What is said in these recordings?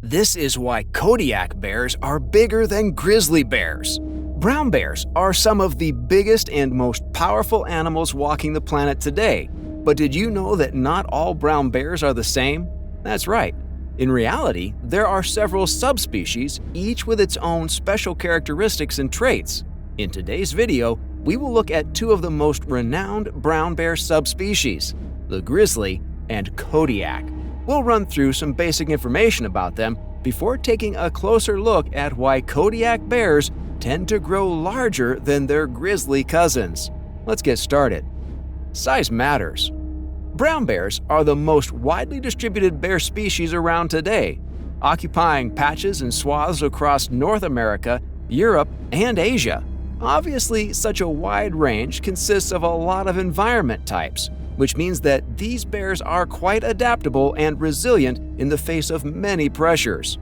This is why Kodiak bears are bigger than grizzly bears. Brown bears are some of the biggest and most powerful animals walking the planet today. But did you know that not all brown bears are the same? That's right. In reality, there are several subspecies, each with its own special characteristics and traits. In today's video, we will look at two of the most renowned brown bear subspecies, the grizzly and Kodiak. We'll run through some basic information about them before taking a closer look at why Kodiak bears tend to grow larger than their grizzly cousins. Let's get started. Size matters. Brown bears are the most widely distributed bear species around today, occupying patches and swaths across North America, Europe, and Asia. Obviously, such a wide range consists of a lot of environment types, which means that these bears are quite adaptable and resilient in the face of many pressures.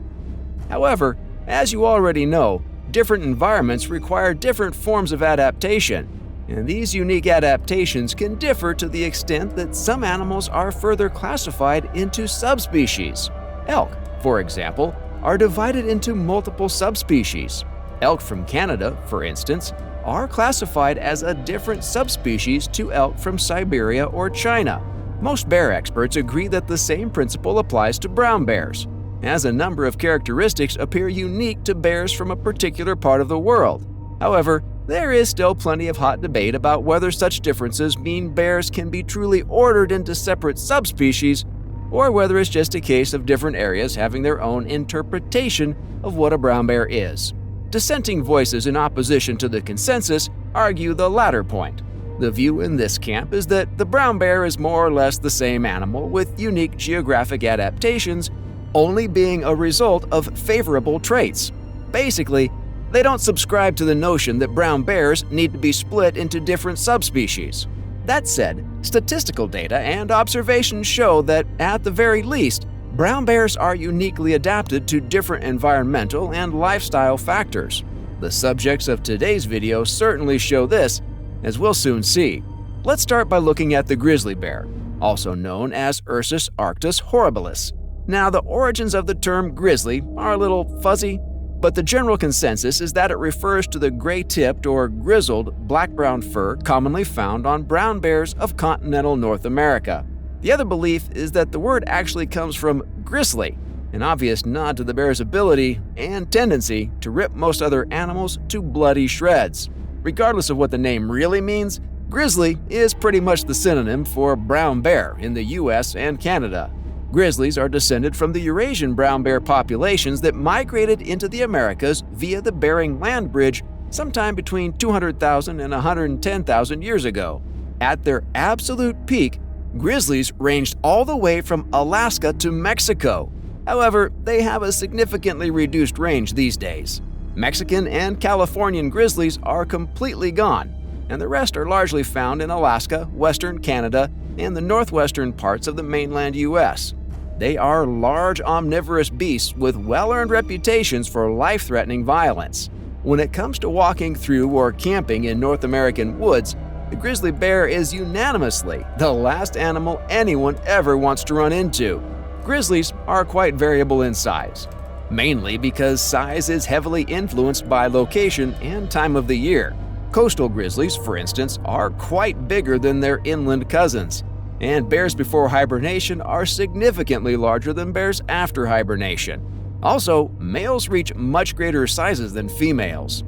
However, as you already know, different environments require different forms of adaptation, and these unique adaptations can differ to the extent that some animals are further classified into subspecies. Elk, for example, are divided into multiple subspecies. Elk from Canada, for instance, are classified as a different subspecies to elk from Siberia or China. Most bear experts agree that the same principle applies to brown bears, as a number of characteristics appear unique to bears from a particular part of the world. However, there is still plenty of hot debate about whether such differences mean bears can be truly ordered into separate subspecies, or whether it's just a case of different areas having their own interpretation of what a brown bear is. Dissenting voices in opposition to the consensus argue the latter point. The view in this camp is that the brown bear is more or less the same animal with unique geographic adaptations, only being a result of favorable traits. Basically, they don't subscribe to the notion that brown bears need to be split into different subspecies. That said, statistical data and observations show that, at the very least, brown bears are uniquely adapted to different environmental and lifestyle factors. The subjects of today's video certainly show this, as we'll soon see. Let's start by looking at the grizzly bear, also known as Ursus arctos horribilis. Now, the origins of the term grizzly are a little fuzzy, but the general consensus is that it refers to the gray-tipped or grizzled black-brown fur commonly found on brown bears of continental North America. The other belief is that the word actually comes from grizzly, an obvious nod to the bear's ability and tendency to rip most other animals to bloody shreds. Regardless of what the name really means, grizzly is pretty much the synonym for brown bear in the US and Canada. Grizzlies are descended from the Eurasian brown bear populations that migrated into the Americas via the Bering Land Bridge sometime between 200,000 and 110,000 years ago. At their absolute peak, grizzlies ranged all the way from Alaska to Mexico. However, they have a significantly reduced range these days. Mexican and Californian grizzlies are completely gone, and the rest are largely found in Alaska, western Canada, and the northwestern parts of the mainland US. They are large omnivorous beasts with well-earned reputations for life-threatening violence. When it comes to walking through or camping in North American woods, the grizzly bear is unanimously the last animal anyone ever wants to run into. Grizzlies are quite variable in size, mainly because size is heavily influenced by location and time of the year. Coastal grizzlies, for instance, are quite bigger than their inland cousins, and bears before hibernation are significantly larger than bears after hibernation. Also, males reach much greater sizes than females.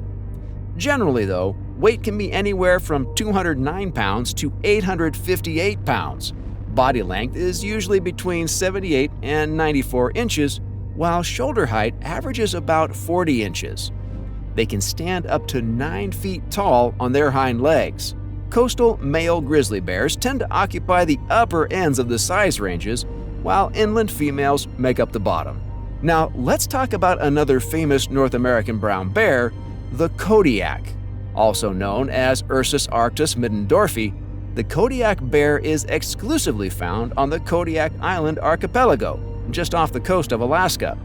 Generally, though, weight can be anywhere from 209 pounds to 858 pounds. Body length is usually between 78 and 94 inches, while shoulder height averages about 40 inches. They can stand up to 9 feet tall on their hind legs. Coastal male grizzly bears tend to occupy the upper ends of the size ranges, while inland females make up the bottom. Now, let's talk about another famous North American brown bear, the Kodiak. Also known as Ursus arctos middendorfi, the Kodiak bear is exclusively found on the Kodiak Island archipelago, just off the coast of Alaska.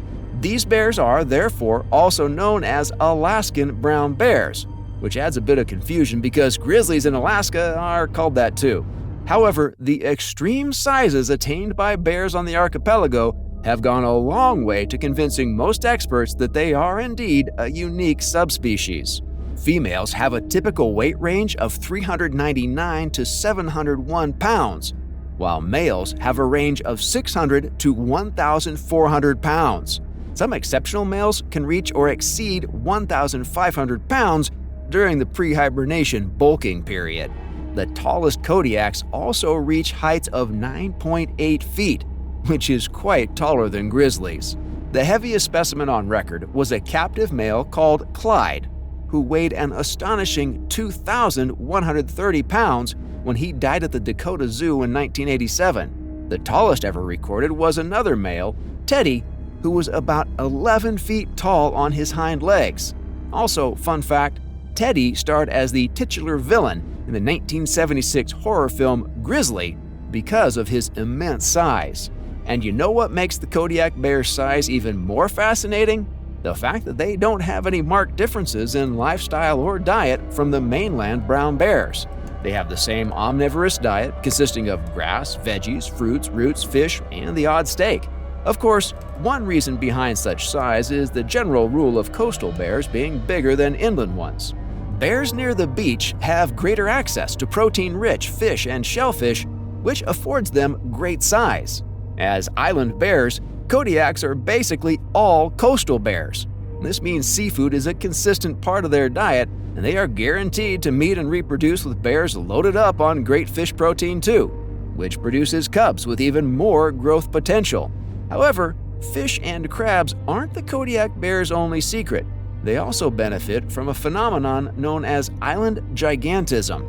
These bears are, therefore, also known as Alaskan brown bears, which adds a bit of confusion because grizzlies in Alaska are called that too. However, the extreme sizes attained by bears on the archipelago have gone a long way to convincing most experts that they are indeed a unique subspecies. Females have a typical weight range of 399 to 701 pounds, while males have a range of 600 to 1,400 pounds. Some exceptional males can reach or exceed 1,500 pounds during the pre-hibernation bulking period. The tallest Kodiaks also reach heights of 9.8 feet, which is quite taller than grizzlies. The heaviest specimen on record was a captive male called Clyde, who weighed an astonishing 2,130 pounds when he died at the Dakota Zoo in 1987. The tallest ever recorded was another male, Teddy, who was about 11 feet tall on his hind legs. Also, fun fact, Teddy starred as the titular villain in the 1976 horror film Grizzly because of his immense size. And you know what makes the Kodiak bear's size even more fascinating? The fact that they don't have any marked differences in lifestyle or diet from the mainland brown bears. They have the same omnivorous diet consisting of grass, veggies, fruits, roots, fish, and the odd steak. Of course, one reason behind such size is the general rule of coastal bears being bigger than inland ones. Bears near the beach have greater access to protein-rich fish and shellfish, which affords them great size. As island bears, Kodiaks are basically all coastal bears. This means seafood is a consistent part of their diet, and they are guaranteed to meet and reproduce with bears loaded up on great fish protein too, which produces cubs with even more growth potential. However, fish and crabs aren't the Kodiak bear's only secret. They also benefit from a phenomenon known as island gigantism,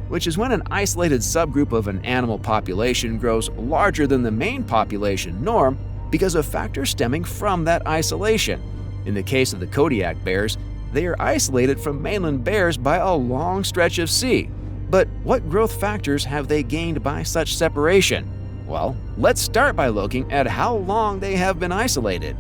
which is when an isolated subgroup of an animal population grows larger than the main population norm because of factors stemming from that isolation. In the case of the Kodiak bears, they are isolated from mainland bears by a long stretch of sea. But what growth factors have they gained by such separation? Well, let's start by looking at how long they have been isolated.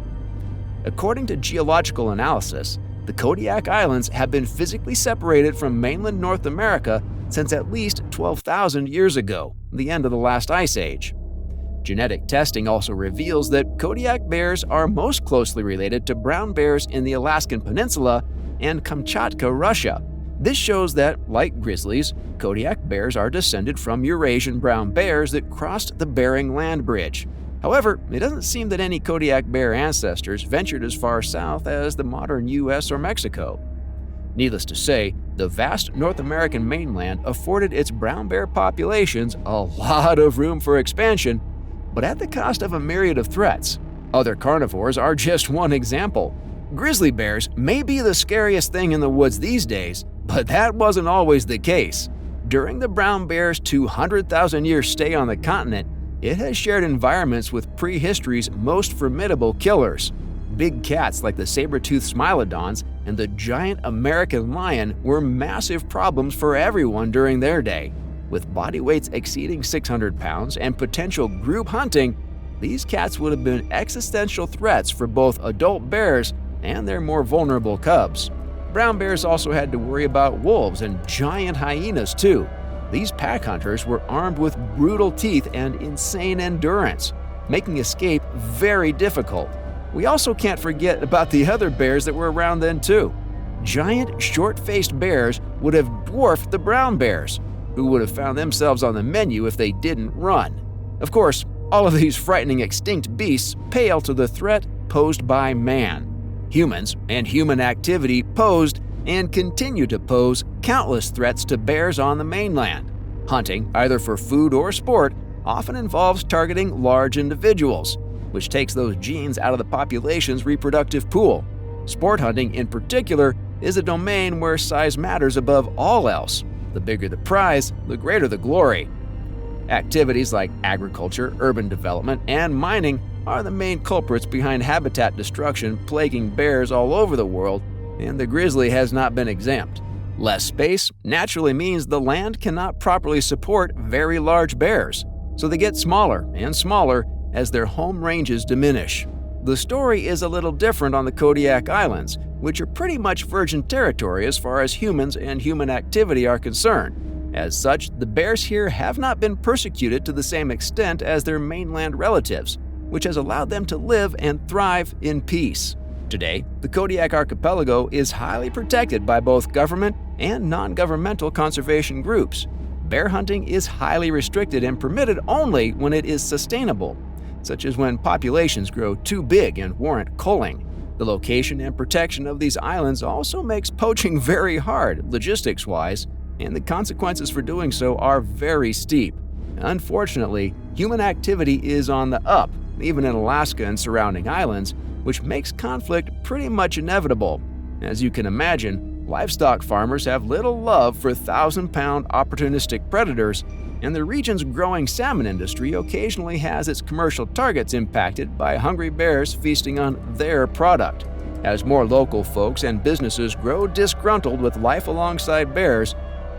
According to geological analysis, the Kodiak Islands have been physically separated from mainland North America since at least 12,000 years ago, the end of the last ice age. Genetic testing also reveals that Kodiak bears are most closely related to brown bears in the Alaskan Peninsula and Kamchatka, Russia. This shows that, like grizzlies, Kodiak bears are descended from Eurasian brown bears that crossed the Bering Land Bridge. However, it doesn't seem that any Kodiak bear ancestors ventured as far south as the modern US or Mexico. Needless to say, the vast North American mainland afforded its brown bear populations a lot of room for expansion, but at the cost of a myriad of threats. Other carnivores are just one example. Grizzly bears may be the scariest thing in the woods these days, but that wasn't always the case. During the brown bear's 200,000-year stay on the continent, it has shared environments with prehistory's most formidable killers. Big cats like the saber-toothed smilodons and the giant American lion were massive problems for everyone during their day. With body weights exceeding 600 pounds and potential group hunting, these cats would have been existential threats for both adult bears and their more vulnerable cubs. Brown bears also had to worry about wolves and giant hyenas too. These pack hunters were armed with brutal teeth and insane endurance, making escape very difficult. We also can't forget about the other bears that were around then too. Giant, short-faced bears would have dwarfed the brown bears, who would have found themselves on the menu if they didn't run. Of course, all of these frightening extinct beasts pale to the threat posed by man. Humans and human activity posed and continue to pose countless threats to bears on the mainland. Hunting, either for food or sport, often involves targeting large individuals, which takes those genes out of the population's reproductive pool. Sport hunting, in particular, is a domain where size matters above all else. The bigger the prize, the greater the glory. Activities like agriculture, urban development, and mining are the main culprits behind habitat destruction plaguing bears all over the world, and the grizzly has not been exempt. Less space naturally means the land cannot properly support very large bears, so they get smaller and smaller as their home ranges diminish. The story is a little different on the Kodiak Islands, which are pretty much virgin territory as far as humans and human activity are concerned. As such, the bears here have not been persecuted to the same extent as their mainland relatives. which has allowed them to live and thrive in peace. Today, the Kodiak archipelago is highly protected by both government and non-governmental conservation groups. Bear hunting is highly restricted and permitted only when it is sustainable, such as when populations grow too big and warrant culling. The location and protection of these islands also makes poaching very hard, logistics-wise, and the consequences for doing so are very steep. Unfortunately, human activity is on the up, even in Alaska and surrounding islands, which makes conflict pretty much inevitable. As you can imagine, livestock farmers have little love for 1,000-pound opportunistic predators, and the region's growing salmon industry occasionally has its commercial targets impacted by hungry bears feasting on their product. As more local folks and businesses grow disgruntled with life alongside bears,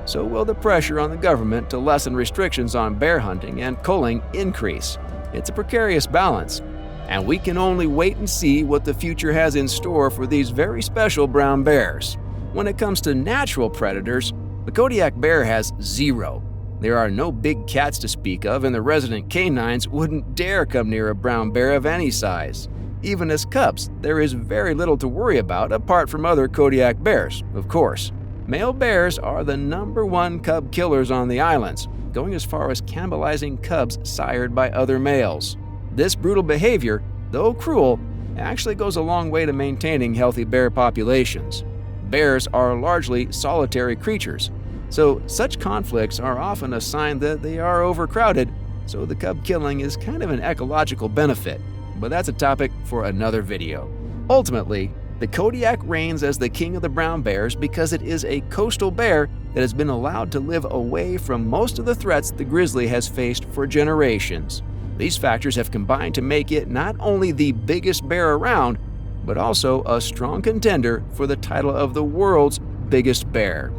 so will the pressure on the government to lessen restrictions on bear hunting and culling increase. It's a precarious balance, and we can only wait and see what the future has in store for these very special brown bears. When it comes to natural predators, the Kodiak bear has zero. There are no big cats to speak of, and the resident canines wouldn't dare come near a brown bear of any size. Even as cubs, there is very little to worry about apart from other Kodiak bears, of course. Male bears are the #1 cub killers on the islands, going as far as cannibalizing cubs sired by other males. This brutal behavior, though cruel, actually goes a long way to maintaining healthy bear populations. Bears are largely solitary creatures, so such conflicts are often a sign that they are overcrowded, so the cub killing is kind of an ecological benefit. But that's a topic for another video. Ultimately, the Kodiak reigns as the king of the brown bears because it is a coastal bear that has been allowed to live away from most of the threats the grizzly has faced for generations. These factors have combined to make it not only the biggest bear around, but also a strong contender for the title of the world's biggest bear.